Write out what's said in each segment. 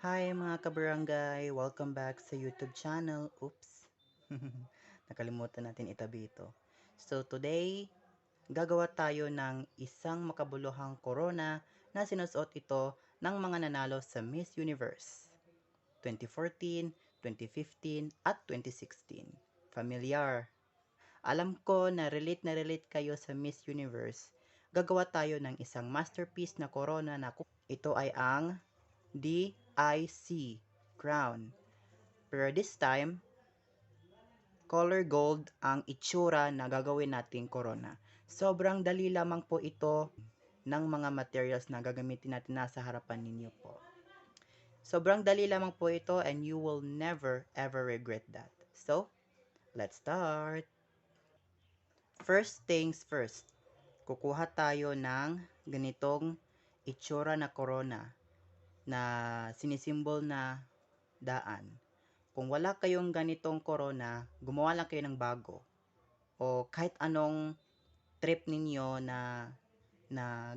Hi mga kabarangay! Welcome back sa YouTube channel. Oops! Nakalimutan natin itabi ito. So today, gagawa tayo ng isang makabuluhang corona na sinusuot ito ng mga nanalo sa Miss Universe 2014, 2015, at 2016. Familiar? Alam ko na relate kayo sa Miss Universe. Gagawa tayo ng isang masterpiece na corona na ito ay ang DIC crown. Pero this time, color gold ang itsura na gagawin nating corona. Sobrang dali lamang po ito ng mga materials na gagamitin natin nasa harapan ninyo po. Sobrang dali lamang po ito and you will never ever regret that. So, let's start! First things first, kukuha tayo ng ganitong itsura na corona na sinisimbol na daan. Kung wala kayong ganitong corona, gumawa lang kayo ng bago. O kahit anong trip ninyo na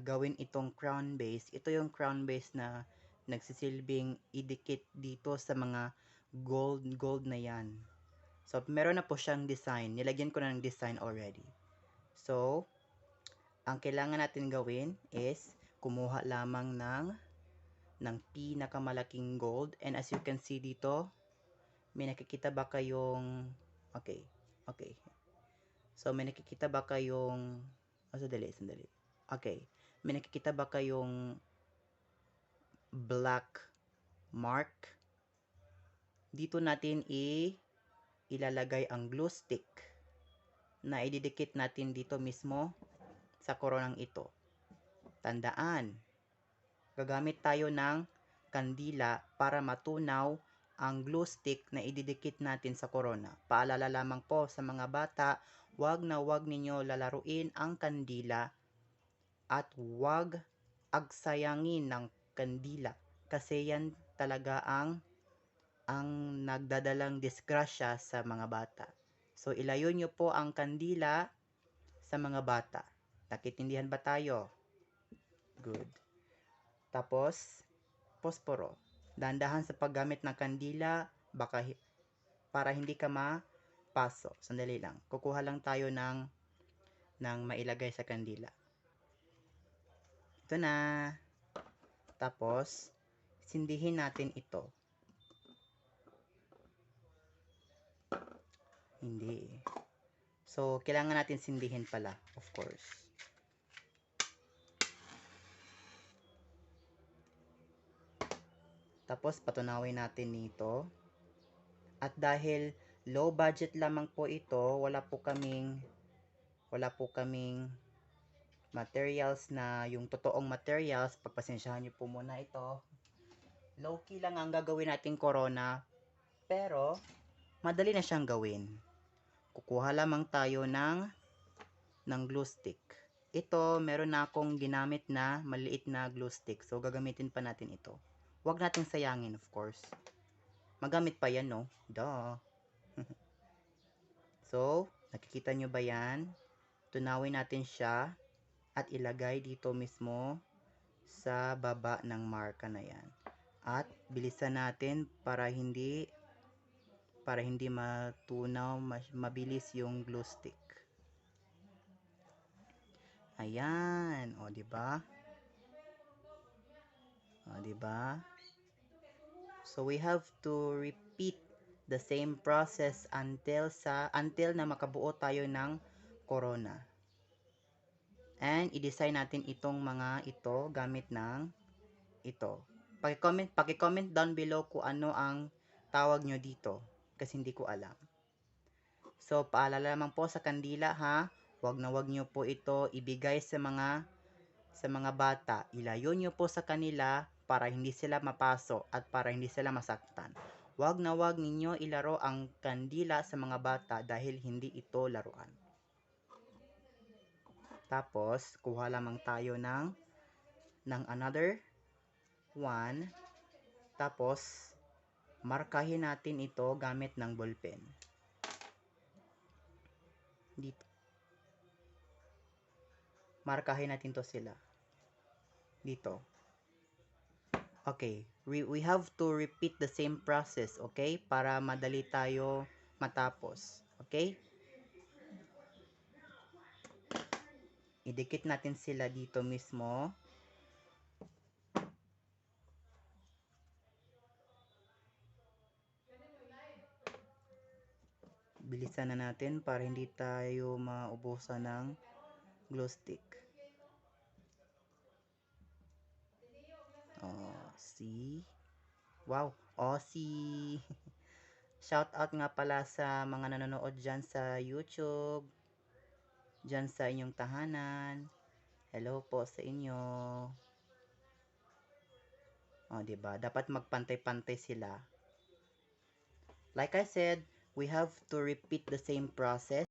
gawin itong crown base, ito yung crown base na nagsisilbing idikit dito sa mga gold na yan. So, meron na po siyang design. Nilagyan ko na ng design already. So, ang kailangan natin gawin is kumuha lamang ng pinakamalaking gold. And as you can see dito, may nakikita ba kayong okay. So may nakikita ba kayong sandali. Okay. May nakikita ba kayong black mark? Dito natin ilalagay ang glue stick na ididikit natin dito mismo sa koronang ito. Tandaan, gagamit tayo ng kandila para matunaw ang glue stick na ididikit natin sa corona. Paalala lamang po sa mga bata, wag ninyo lalaruin ang kandila at wag agsayangin ng kandila kasi yan talaga ang nagdadalang disgrasya sa mga bata. So ilayo nyo po ang kandila sa mga bata. Nakiintindihan ba tayo? Good. Tapos, posporo. Dahan-dahan sa paggamit ng kandila, para hindi ka mapaso. Sandali lang. Kukuha lang tayo ng mailagay sa kandila. Ito na. Tapos, sindihin natin ito. Hindi. So, kailangan natin sindihin pala, of course. Tapos, patunawin natin nito. At dahil low budget lamang po ito, wala po kaming materials na yung totoong materials. Pagpasensyahan nyo po muna ito. Low key lang ang gagawin nating corona, pero madali na siyang gawin. Kukuha lamang tayo ng glue stick. Ito, meron na akong ginamit na maliit na glue stick. So, gagamitin pa natin ito. Huwag nating sayangin, of course. Magamit pa yan, no? Duh. So, nakikita nyo ba yan? Tunawin natin siya at ilagay dito mismo sa baba ng marka na yan. At bilisan natin para hindi matunaw mabilis yung glue stick. Ayan, o di ba? O di ba? So we have to repeat the same process until na makabuo tayo ng corona. And i-design natin itong mga ito gamit ng ito. Paki-comment down below kung ano ang tawag nyo dito kasi hindi ko alam. So paalala naman po sa kandila ha, wag nyo po ito ibigay sa mga bata. Ilayo nyo po sa kanila para hindi sila mapaso at para hindi sila masaktan. Wag ninyo ilaro ang kandila sa mga bata dahil hindi ito laruan. Tapos, kuha lamang tayo ng another one. Tapos, markahin natin ito gamit ng ballpen. Dito. Markahin natin to sila. Dito. Okay, we have to repeat the same process, okay? Para madali tayo matapos, okay? Idikit natin sila dito mismo. Bilisan na natin para hindi tayo maubusan ng glue stick. Oh, see? Wow, Aussie! Shout out nga pala sa mga nanonood dyan sa YouTube, dyan sa inyong tahanan. Hello po sa inyo. O, diba? Dapat magpantay-pantay sila. Like I said, we have to repeat the same process.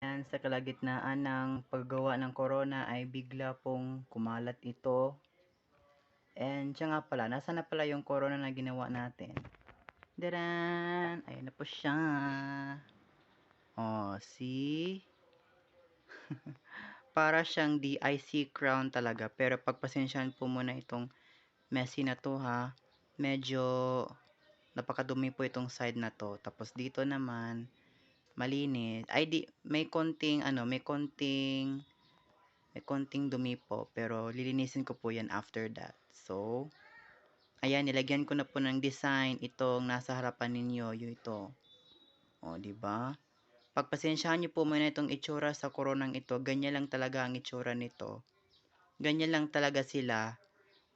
Yan, sa kalagitnaan ng paggawa ng corona ay bigla pong kumalat ito. And siya nga pala, nasa na pala yung corona na ginawa natin? Daran! Ayan na po siya. Oh, see? Para siyang DIC crown talaga. Pero pagpasensyahan po muna itong messy na to ha. Medyo napakadumi po itong side na to. Tapos dito naman, malinis. Ay, may konting, may konting dumi po. Pero lilinisin ko po yan after that. So, ayan, nilagyan ko na po ng design itong nasa harapan ninyo. Yung ito. O, diba? Pagpasensyahan nyo po muna itong itsura sa koronang ito. Ganyan lang talaga ang itsura nito. Ganyan lang talaga sila.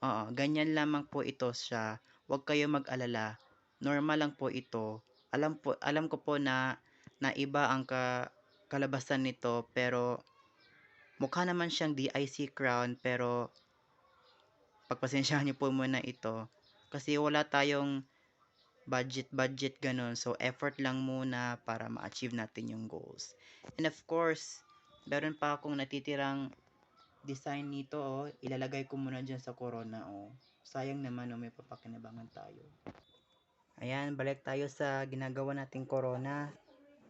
Oo, ganyan lamang po ito siya. Huwag kayo mag-alala. Normal lang po ito. Alam ko po na iba ang kalabasan nito, pero mukha naman siyang DIC crown, pero pagpasensyahan niyo po muna ito. Kasi wala tayong budget ganun. So effort lang muna para ma-achieve natin yung goals. And of course, meron pa akong natitirang design nito, oh. Ilalagay ko muna dyan sa corona, oh. Sayang naman, oh, may papakinabangan tayo. Ayan, balik tayo sa ginagawa nating corona.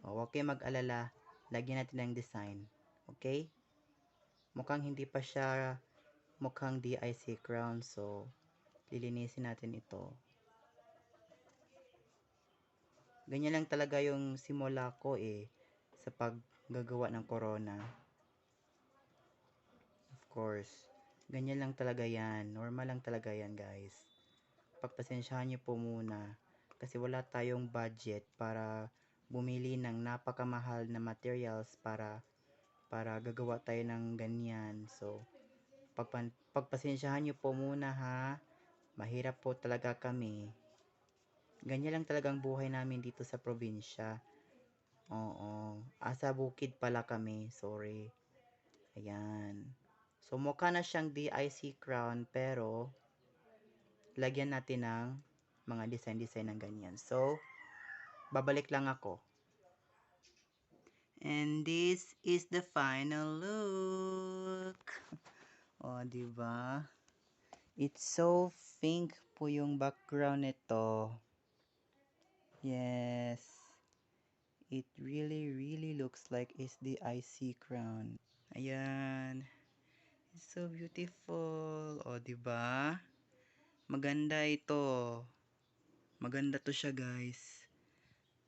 Oh, huwag kayo mag-alala. Lagyan natin ng design. Okay? Mukhang hindi pa siya mukhang DIC crown, so lilinisin natin ito. Ganyan lang talaga yung simula ko sa paggagawa ng corona. Of course, ganyan lang talaga yan. Normal lang talaga yan, guys. Pagpasensyahan nyo po muna kasi wala tayong budget para bumili ng napakamahal na materials para gagawa tayo ng ganyan. So, pagpasensyahan nyo po muna ha. Mahirap po talaga kami. Ganyan lang talagang buhay namin dito sa probinsya. Oo. Asa bukid pala kami. Sorry. Ayan. So, mukha na siyang DIC crown pero lagyan natin ng mga design ng ganyan. So, babalik lang ako. And this is the final look. O, diba? It's so pink po yung background nito. Yes. It really, really looks like it's the IC crown. Ayan. It's so beautiful. O, diba? Maganda ito. Maganda to siya, guys.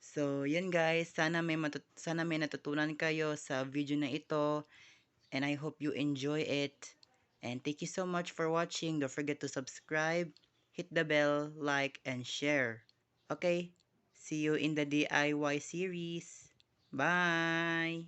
So, yan guys, sana may natutunan kayo sa video na ito, and I hope you enjoy it. And thank you so much for watching. Don't forget to subscribe, hit the bell, like, and share. Okay, see you in the DIY series. Bye!